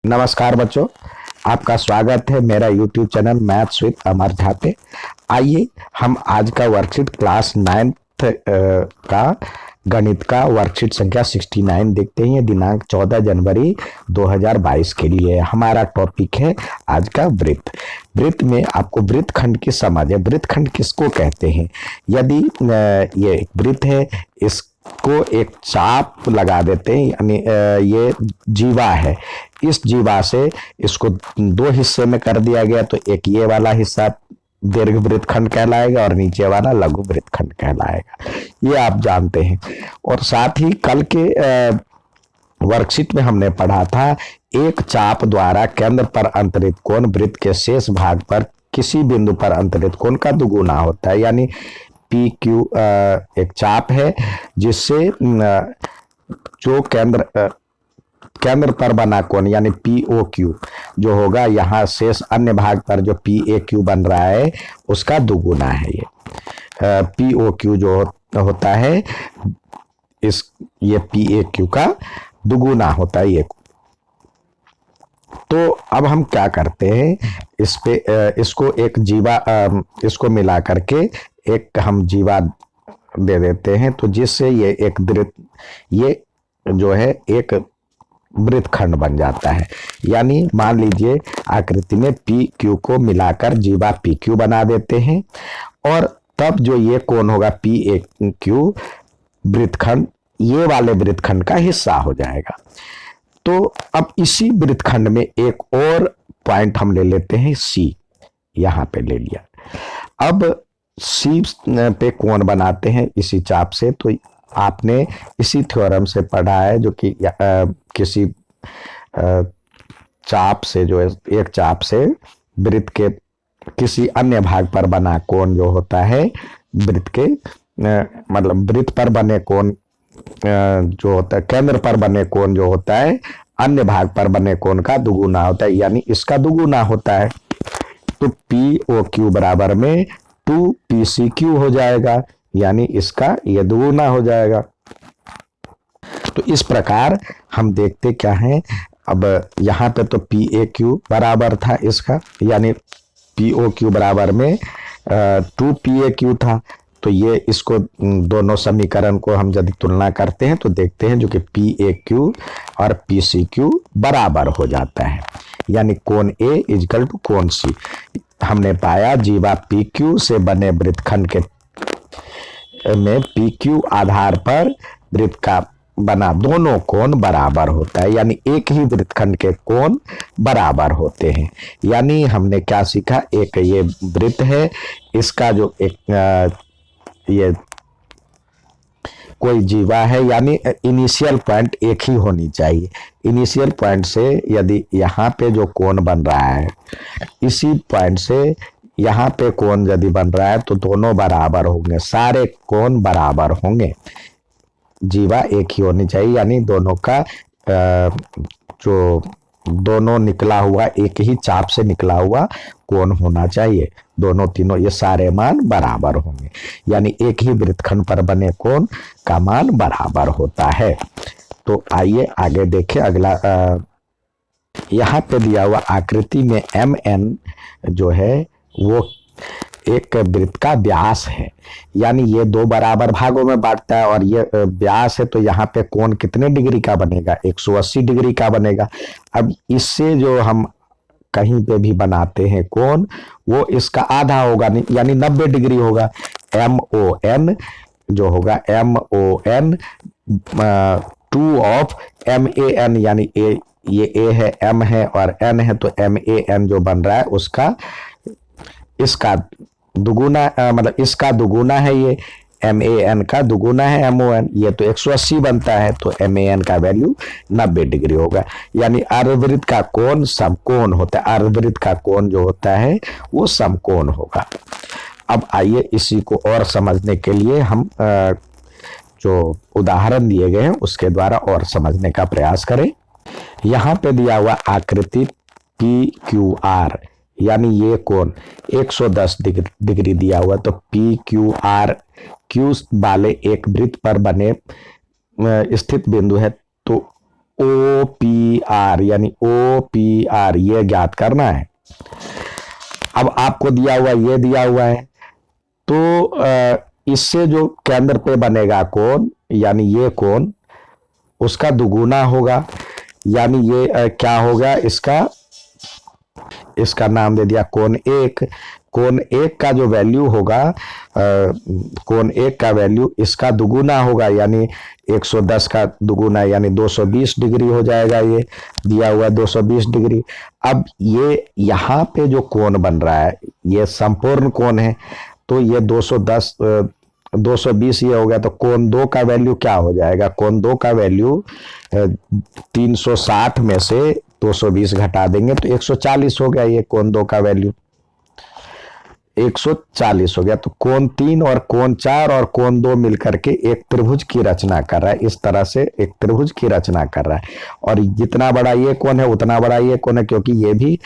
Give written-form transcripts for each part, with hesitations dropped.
नमस्कार बच्चों, आपका स्वागत है मेरा YouTube चैनल मैथ्स विद अमर झा पे। आइए हम आज का वर्कशीट क्लास 9th का गणित का वर्कशीट संख्या 69 देखते हैं। दिनांक 14 जनवरी 2022 के लिए हमारा टॉपिक है आज का वृत्त। वृत्त में आपको वृत्तखंड की समझ है। वृत्तखंड किसको कहते हैं? यदि ये एक वृत्त है, इसको एक चाप लगा देते हैं, यानी ये जीवा है। इस जीवा से इसको दो हिस्से में कर दिया गया तो एक ये वाला हिस्सा दीर्घ वृत्तखंड कहलाएगा और नीचे वाला लघु वृत्तखंड कहलाएगा। ये आप जानते हैं। और साथ ही कल के वर्कशीट में हमने पढ़ा था, एक चाप द्वारा केंद्र पर अंतरित कोण वृत्त के शेष भाग पर किसी बिंदु पर अंतरित कोण का दुगुना होता है। यानी पी क्यू एक चाप है जिससे जो केंद्र पर बना कोण यानी पी ओ क्यू जो होगा, यहाँ शेष अन्य भाग पर जो पी ए क्यू बन रहा है उसका दुगुना है। ये पी ओ क्यू जो होता है ये पी ए क्यू का दुगुना होता है ये। तो अब हम क्या करते हैं, इस पे इसको एक जीवा इसको मिला करके एक हम जीवा दे देते हैं, तो जिससे ये एक ये जो है एक वृत्तखंड बन जाता है। यानी मान लीजिए आकृति में पी क्यू को मिलाकर जीवा पी क्यू बना देते हैं और तब जो ये कोण होगा पी ए क्यू वृत्तखंड ये वाले वृत्तखंड का हिस्सा हो जाएगा। तो अब इसी वृत्तखंड में एक और पॉइंट हम ले लेते हैं, सी यहां पे ले लिया। अब सी पे कोण बनाते हैं इसी चाप से। तो आपने इसी थ्योरम से पढ़ा है जो कि किसी चाप से जो है, एक चाप से वृत्त के किसी अन्य भाग पर बना कोण जो होता है, वृत्त के मतलब वृत्त पर बने कोण जो होता है, केंद्र पर बने कोण जो होता है अन्य भाग पर बने कोण का दुगुना होता है, यानी इसका दुगुना होता है। तो पी ओ क्यू बराबर में 2 पी सी क्यू हो जाएगा, यानी इसका ये दुगुना हो जाएगा। तो इस प्रकार हम देखते क्या है, अब यहाँ पे तो पी ए क्यू बराबर था इसका, यानी पी ओ क्यू बराबर में 2 पी ए क्यू था। तो ये इसको दोनों समीकरण को हम यदि तुलना करते हैं तो देखते हैं जो कि पी ए क्यू और पी सी क्यू बराबर हो जाता है, यानी कोण ए इजकल टू कोण सी। हमने पाया जीवा पी क्यू से बने वृत्तखंड के में पी क्यू आधार पर वृत्त का बना दोनों कोण बराबर होता है, यानी एक ही वृत्तखंड के कोण बराबर होते हैं। यानी हमने क्या सीखा, एक ये वृत्त है, इसका जो एक ये कोई जीवा है, यानी इनिशियल पॉइंट एक ही होनी चाहिए। इनिशियल पॉइंट से यदि यहाँ पे जो कोण बन रहा है, इसी पॉइंट से यहाँ पे कोण यदि बन रहा है तो दोनों बराबर होंगे, सारे कोण बराबर होंगे। जीवा एक ही होनी चाहिए, यानी दोनों का जो दोनों निकला हुआ एक ही चाप से निकला हुआ कोण होना चाहिए। दोनों तीनों ये सारे मान बराबर होंगे, यानी एक ही वृत्तखंड पर बने कोण का मान बराबर होता है। तो आइए आगे देखें अगला। यहाँ पे दिया हुआ आकृति में एम एन जो है वो एक वृत्त का व्यास है, यानी ये दो बराबर भागों में बांटता है और ये व्यास है। तो यहाँ पे कोण कितने डिग्री का बनेगा? 180 डिग्री का बनेगा। अब इससे जो हम कहीं पे भी बनाते हैं कोण, वो इसका आधा होगा, यानी 90 डिग्री होगा। एम ओ एन जो होगा M O N 2 of M A N, यानी ये ए है, एम है और एन है, तो एम ए एन जो बन रहा है उसका इसका दुगुना मतलब इसका दुगुना है, ये एम ए एन का दुगुना है एम ओ एन। ये तो 180 बनता है, तो एम ए एन का वैल्यू 90 डिग्री होगा। यानी अर्धवृत्त का कोण समकोण होता है, अर्धवृत्त का कोण जो होता है वो समकोण होगा। अब आइए इसी को और समझने के लिए हम जो उदाहरण दिए गए हैं उसके द्वारा और समझने का प्रयास करें। यहाँ पे दिया हुआ आकृति पी क्यू आर, यानी ये कोण 110 डिग्री दिया हुआ, तो पी क्यू आर क्यू वाले एक वृत्त पर बने स्थित बिंदु है, तो ओ पी आर, यानी ओ पी आर ये ज्ञात करना है। अब आपको दिया हुआ ये दिया हुआ है, तो इससे जो केंद्र पे बनेगा कोण, यानी ये कोण उसका दुगुना होगा, यानी ये क्या होगा, इसका नाम दे दिया कोण एक। कोण एक का जो वैल्यू होगा, कोण एक का वैल्यू इसका दुगुना होगा, यानी 110 का दुगुना यानी 220 डिग्री हो जाएगा। ये दिया हुआ 220 डिग्री। अब ये यहाँ पे जो कोण बन रहा है ये संपूर्ण कोण है, तो ये 210 220 ये हो गया, तो कोण दो का वैल्यू क्या हो जाएगा, कोण दो का वैल्यू 360 में से 220 घटा देंगे तो 140 हो गया। ये कोण दो का वैल्यू 140 हो गया। तो कोण तीन और कोण चार और कोण दो मिलकर के एक त्रिभुज की रचना कर रहा है। इस तरह से एक त्रिभुज की रचना कर रहा है, और जितना बड़ा ये कोण है उतना बड़ा ये कोण है, क्योंकि ये भी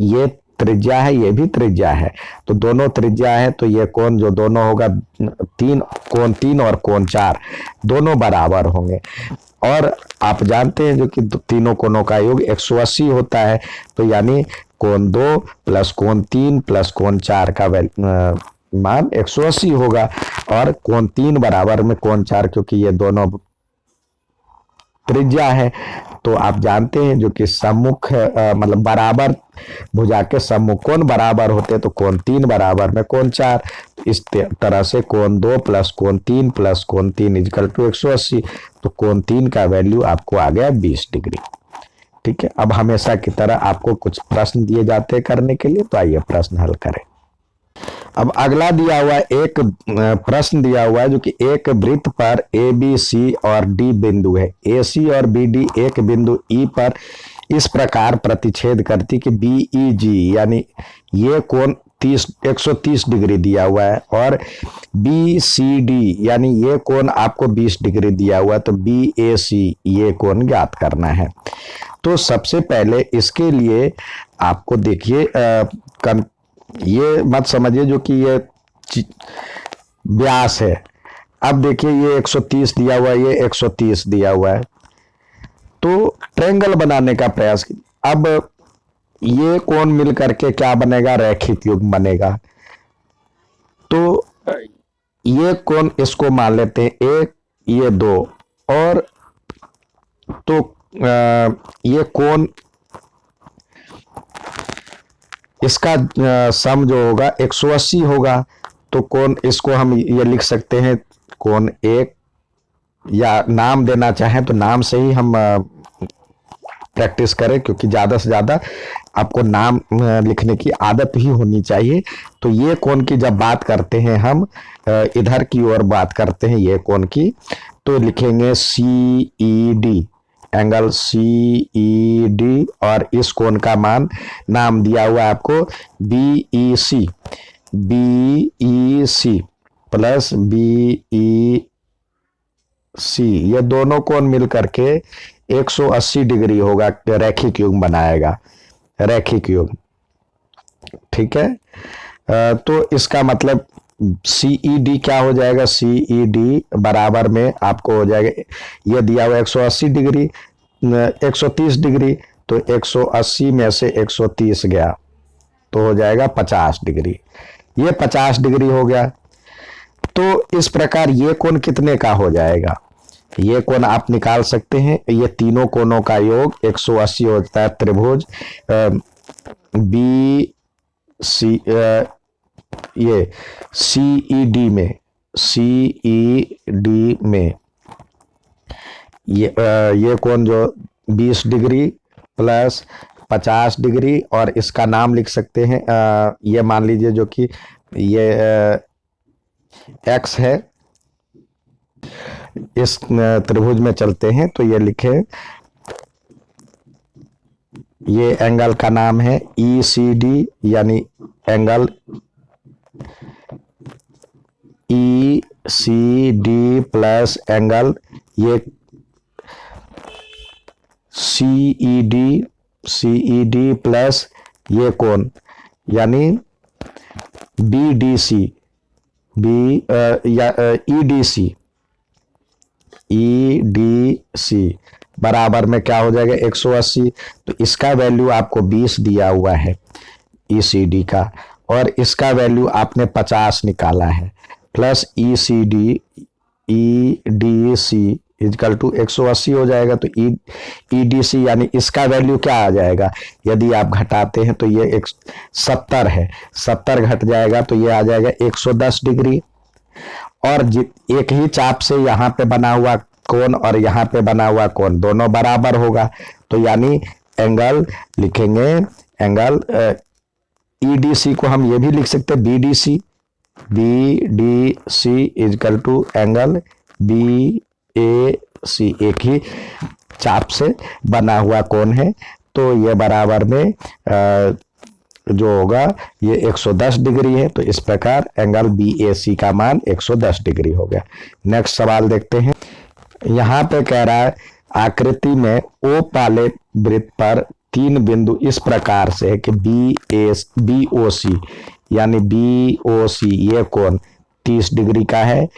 ये त्रिज्या है, ये भी त्रिज्या है, तो दोनों त्रिज्या है, तो ये कोण जो दोनों होगा कोण तीन और कोण चार दोनों बराबर होंगे। और आप जानते हैं जो कि तीनों कोणों का योग 180 होता है, तो यानी कोण दो प्लस कोण तीन प्लस कोण चार का मान 180 होगा, और कोण तीन बराबर में कोण चार, क्योंकि ये दोनों त्रिज्या है। तो आप जानते हैं जो कि सम्मुख मतलब बराबर भुजा के सम्मुख कोण बराबर होते, तो कोण तीन बराबर में कोण चार। इस तरह से कोण दो प्लस कोण तीन इजकल टू 180, तो कोण तीन का वैल्यू आपको आ गया 20 डिग्री। ठीक है, अब हमेशा की तरह आपको कुछ प्रश्न दिए जाते हैं करने के लिए, तो आइए प्रश्न हल करें। अब अगला दिया हुआ एक प्रश्न दिया हुआ है जो कि एक वृत्त पर ए बी सी और डी बिंदु है, ए सी और बी डी एक बिंदु ई पर इस प्रकार प्रतिच्छेद करती कि बी ई जी, यानी ये कोण 130 डिग्री दिया हुआ है, और बी सी डी यानी ये कोण आपको 20 डिग्री दिया हुआ है, तो बी ए सी ये कोण ज्ञात करना है। तो सबसे पहले इसके लिए आपको देखिए, ये मत समझिए जो कि ये व्यास है। अब देखिए ये 130 दिया हुआ है, ये 130 दिया हुआ है, तो ट्रायंगल बनाने का प्रयास। अब ये कोण मिल करके क्या बनेगा, रैखिक युग्म बनेगा। तो ये कोण इसको मान लेते हैं एक, ये दो, और तो ये कोण इसका सम जो होगा 180 होगा, तो कोण इसको हम ये लिख सकते हैं कोण एक, या नाम देना चाहें तो नाम से ही हम प्रैक्टिस करें, क्योंकि ज़्यादा से ज़्यादा आपको नाम लिखने की आदत ही होनी चाहिए। तो ये कोण की जब बात करते हैं हम इधर की ओर बात करते हैं ये कोण की, तो लिखेंगे C E D, angle C E D, और इस कोण का मान नाम दिया हुआ है आपको B E C plus B E C, ये दोनों कोण मिल करके 180 डिग्री होगा, रैखिक युग्म बनाएगा, रैखिक युग्म। ठीक है, तो इसका मतलब सीई डी क्या हो जाएगा, सीई डी बराबर में आपको हो जाएगा, ये दिया हुआ 180 डिग्री 130 डिग्री, तो 180 में से 130 गया तो हो जाएगा 50 डिग्री, ये 50 डिग्री हो गया। तो इस प्रकार ये कोण कितने का हो जाएगा, ये कोण आप निकाल सकते हैं, ये तीनों कोणों का योग 180 होता है त्रिभुज बी सी, ये सीईडी में ये कोण जो 20 डिग्री प्लस 50 डिग्री, और इसका नाम लिख सकते हैं, ये मान लीजिए जो कि ये एक्स है। इस त्रिभुज में चलते हैं तो ये लिखे, ये एंगल का नाम है ई सी डी, यानी angle E C D plus angle ये सी ई डी प्लस ये कोण यानी B D C, E D C बराबर में क्या हो जाएगा 180। तो इसका वैल्यू आपको 20 दिया हुआ है ECD का, और इसका वैल्यू आपने 50 निकाला है, प्लस EDC इजकल टू 180 हो जाएगा। तो EDC यानी इसका वैल्यू क्या आ जाएगा, यदि आप घटाते हैं तो ये 70 है, 70 घट जाएगा तो ये आ जाएगा 110 डिग्री। और एक ही चाप से यहाँ पे बना हुआ कोण और यहाँ पे बना हुआ कोण दोनों बराबर होगा, तो यानी एंगल लिखेंगे, एंगल EDC को हम ये भी लिख सकते हैं BDC is equal to angle BAC, एक ही चाप से बना हुआ कोण है, तो ये बराबर में जो होगा ये 110 डिग्री है। तो इस प्रकार एंगल BAC का मान 110 डिग्री हो गया। नेक्स्ट सवाल देखते हैं। यहाँ पे कह रहा है आकृति में O वाले वृत्त पर 3 बिंदु इस प्रकार से है कि BOC यानी BOC ये कोण 30 डिग्री का है,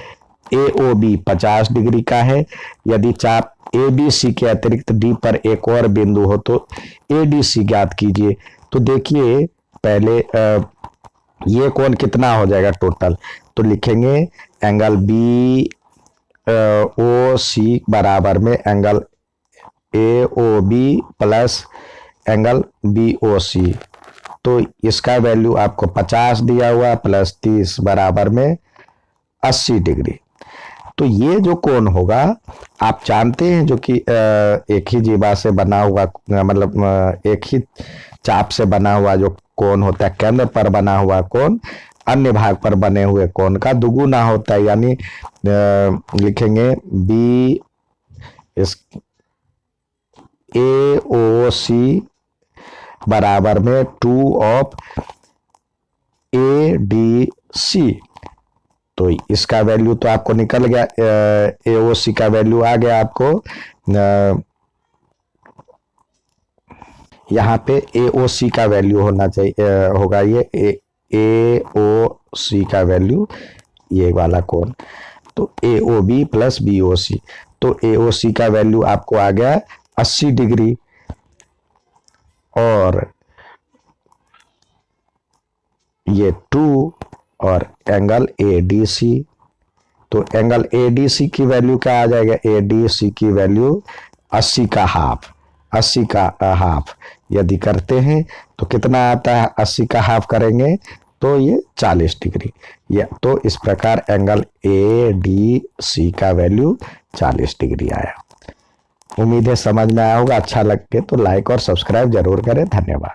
AOB 50 डिग्री का है। यदि चाप ABC के अतिरिक्त D पर एक और बिंदु हो तो ADC ज्ञात कीजिए। तो देखिए पहले ये कोण कितना हो जाएगा टोटल, तो लिखेंगे एंगल BOC बराबर में angle AOB plus angle BOC। तो इसका वैल्यू आपको 50 दिया हुआ प्लस 30 बराबर में 80 डिग्री। तो ये जो कोण होगा आप जानते हैं, जो कि एक ही जीवा से बना हुआ, मतलब एक ही चाप से बना हुआ जो कोण होता है, केंद्र पर बना हुआ कोण अन्य भाग पर बने हुए कोण का दुगुना होता है। यानी लिखेंगे AOC बराबर में 2 ऑफ ADC। तो इसका वैल्यू तो आपको निकल गया, AOC का वैल्यू आ गया आपको, यहाँ पे AOC का वैल्यू होना चाहिए, होगा ये AOC का वैल्यू ये वाला कोण, तो AOB प्लस BOC। तो AOC का वैल्यू आपको आ गया 80 डिग्री, और ये 2 और एंगल ADC। तो एंगल ADC की वैल्यू क्या आ जाएगा, ADC की वैल्यू 80 का हाफ, 80 का हाफ यदि करते हैं तो कितना आता है, 80 का हाफ करेंगे तो ये 40 डिग्री। या तो इस प्रकार एंगल ADC का वैल्यू 40 डिग्री आया। उम्मीद है समझ में आया होगा। अच्छा लगे तो लाइक और सब्सक्राइब जरूर करें। धन्यवाद।